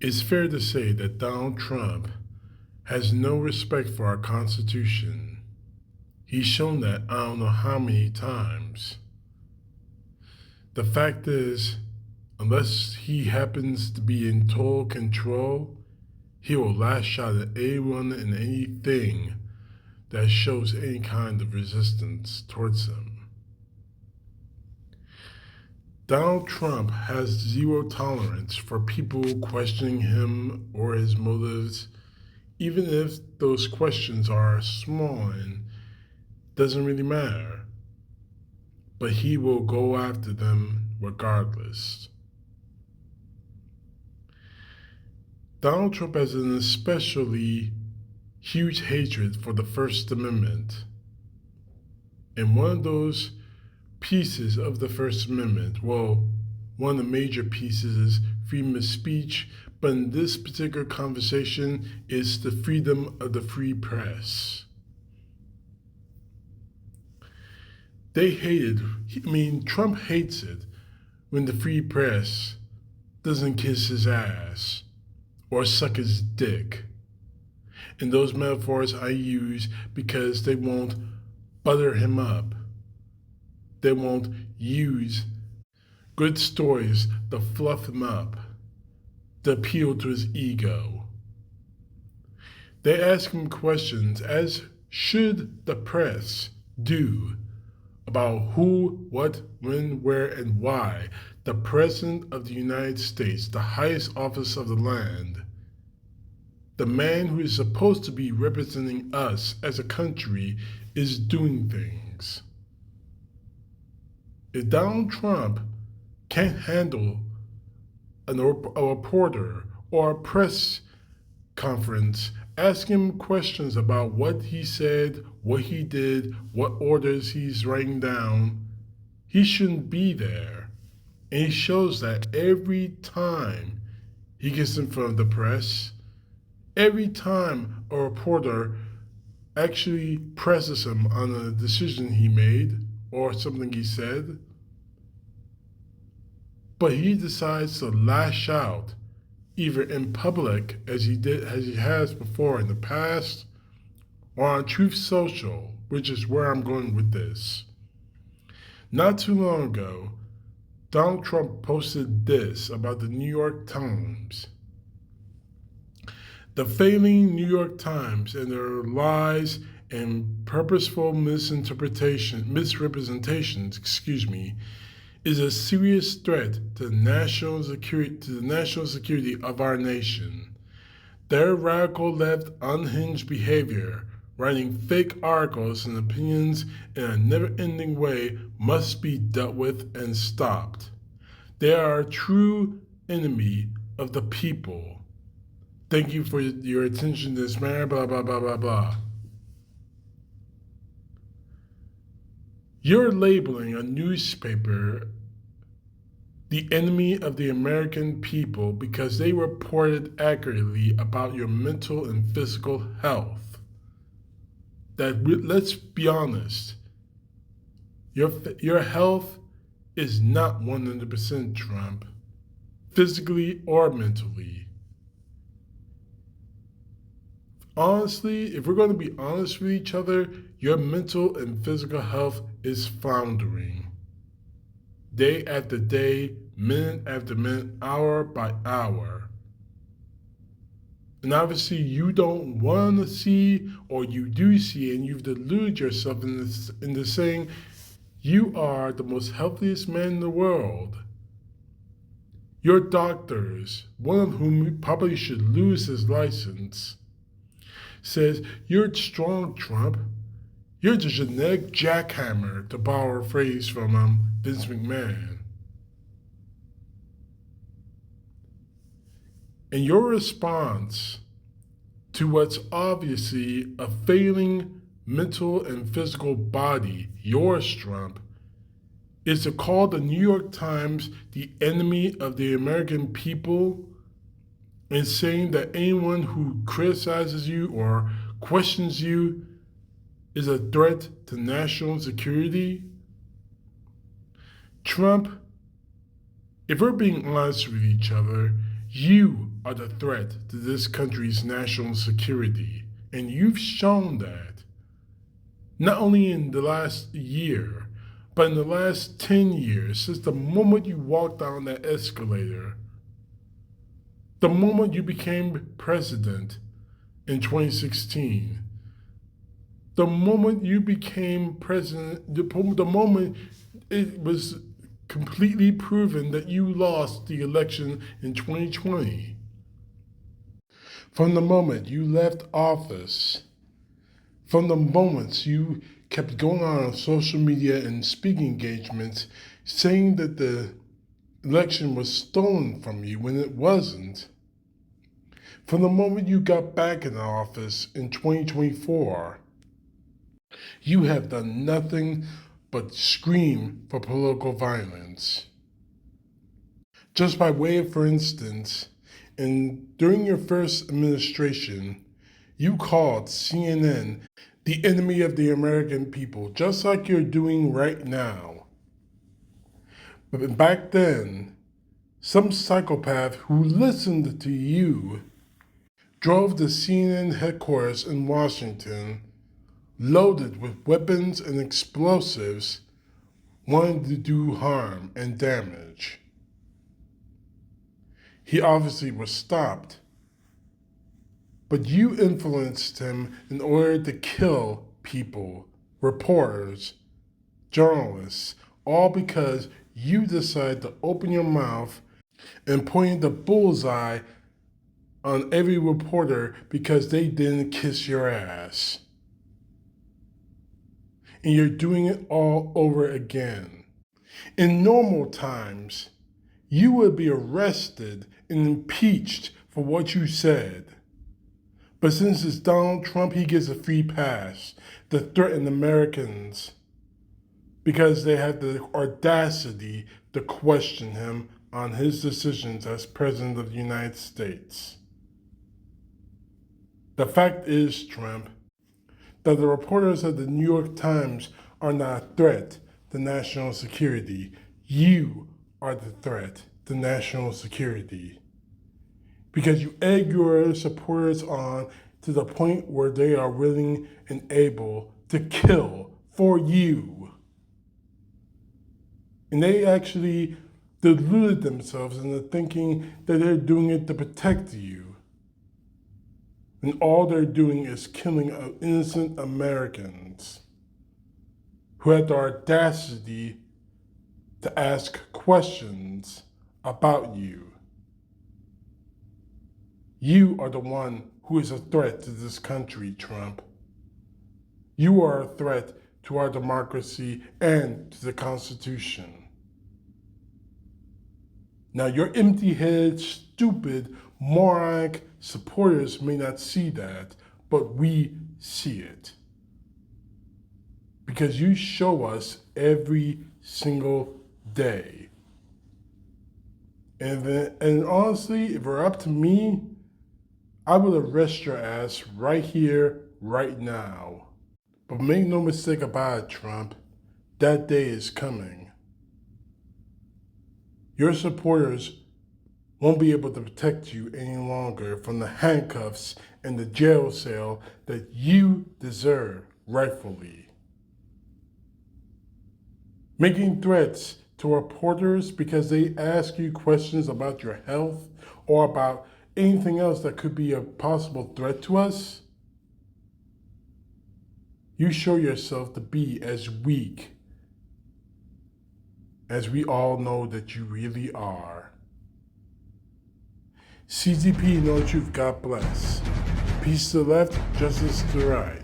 It's fair to say that Donald Trump has no respect for our Constitution. He's shown that I don't know how many times. The fact is, unless he happens to be in total control, he will lash out at anyone and anything that shows any kind of resistance towards him. Donald Trump has zero tolerance for people questioning him or his motives, even if those questions are small and doesn't really matter. But he will go after them regardless. Donald Trump has an especially huge hatred for the First Amendment. And one of those pieces of the First Amendment, well, one of the major pieces is freedom of speech, but in this particular conversation is the freedom of the free press. Trump hates it when the free press doesn't kiss his ass or suck his dick. And those metaphors I use because they won't butter him up. They won't use good stories to fluff him up, to appeal to his ego. They ask him questions, as should the press do, about who, what, when, where, and why the President of the United States, the highest office of the land, the man who is supposed to be representing us as a country, is doing things. If Donald Trump can't handle a reporter or a press conference asking him questions about what he said, what he did, what orders he's writing down, he shouldn't be there. And he shows that every time he gets in front of the press, every time a reporter actually presses him on a decision he made or something he said, but he decides to lash out either in public as he has before in the past, or on Truth Social, which is where I'm going with this. Not too long ago, Donald Trump posted this about the New York Times. The failing New York Times and their lies and purposeful misrepresentations, is a serious threat to the national security of our nation. Their radical left unhinged behavior, writing fake articles and opinions in a never-ending way, must be dealt with and stopped. They are a true enemy of the people. Thank you for your attention to this matter, blah, blah, blah, blah, blah. You're labeling a newspaper the enemy of the American people because they reported accurately about your mental and physical health. Let's be honest, your health is not 100% Trump, physically or mentally. Honestly, if we're going to be honest with each other, your mental and physical health is floundering. Day after day, minute after minute, hour by hour. And obviously you don't want to see, or you do see, and you've deluded yourself into saying you are the most healthiest man in the world. Your doctors, one of whom probably should lose his license, says, "You're strong, Trump. You're the genetic jackhammer," to borrow a phrase from Vince McMahon. And your response to what's obviously a failing mental and physical body, yours, Trump, is to call the New York Times the enemy of the American people, and saying that anyone who criticizes you or questions you is a threat to national security. Trump, if we're being honest with each other, you are the threat to this country's national security, and you've shown that. Not only in the last year, but in the last 10 years, since the moment you walked down that escalator, the moment you became president in 2016, the moment you became president, the moment it was completely proven that you lost the election in 2020. From the moment you left office, from the moments you kept going on social media and speaking engagements saying that the election was stolen from you when it wasn't, from the moment you got back in office in 2024, you have done nothing but scream for political violence. Just by way of, for instance, during your first administration, you called CNN the enemy of the American people, just like you're doing right now. But back then, some psychopath who listened to you drove the CNN headquarters in Washington, loaded with weapons and explosives, wanted to do harm and damage. He obviously was stopped, but you influenced him in order to kill people, reporters, journalists, all because you decided to open your mouth and point the bullseye on every reporter because they didn't kiss your ass. And you're doing it all over again. In normal times, you would be arrested and impeached for what you said. But since it's Donald Trump, he gets a free pass to threaten Americans because they have the audacity to question him on his decisions as President of the United States. The fact is, Trump, that the reporters of the New York Times are not a threat to national security. You are the threat to national security. Because you egg your supporters on to the point where they are willing and able to kill for you. And they actually deluded themselves into thinking that they're doing it to protect you. And all they're doing is killing innocent Americans who had the audacity to ask questions about you. You are the one who is a threat to this country, Trump. You are a threat to our democracy and to the Constitution. Now, your empty-headed, stupid, moronic supporters may not see that, but we see it. Because you show us every single day. And honestly, if it were up to me, I would arrest your ass right here, right now. But make no mistake about it, Trump, that day is coming. Your supporters won't be able to protect you any longer from the handcuffs and the jail cell that you deserve rightfully. Making threats to reporters because they ask you questions about your health or about anything else that could be a possible threat to us, you show yourself to be as weak as we all know that you really are. CTP, no truth, God bless. Peace to the left, justice to the right.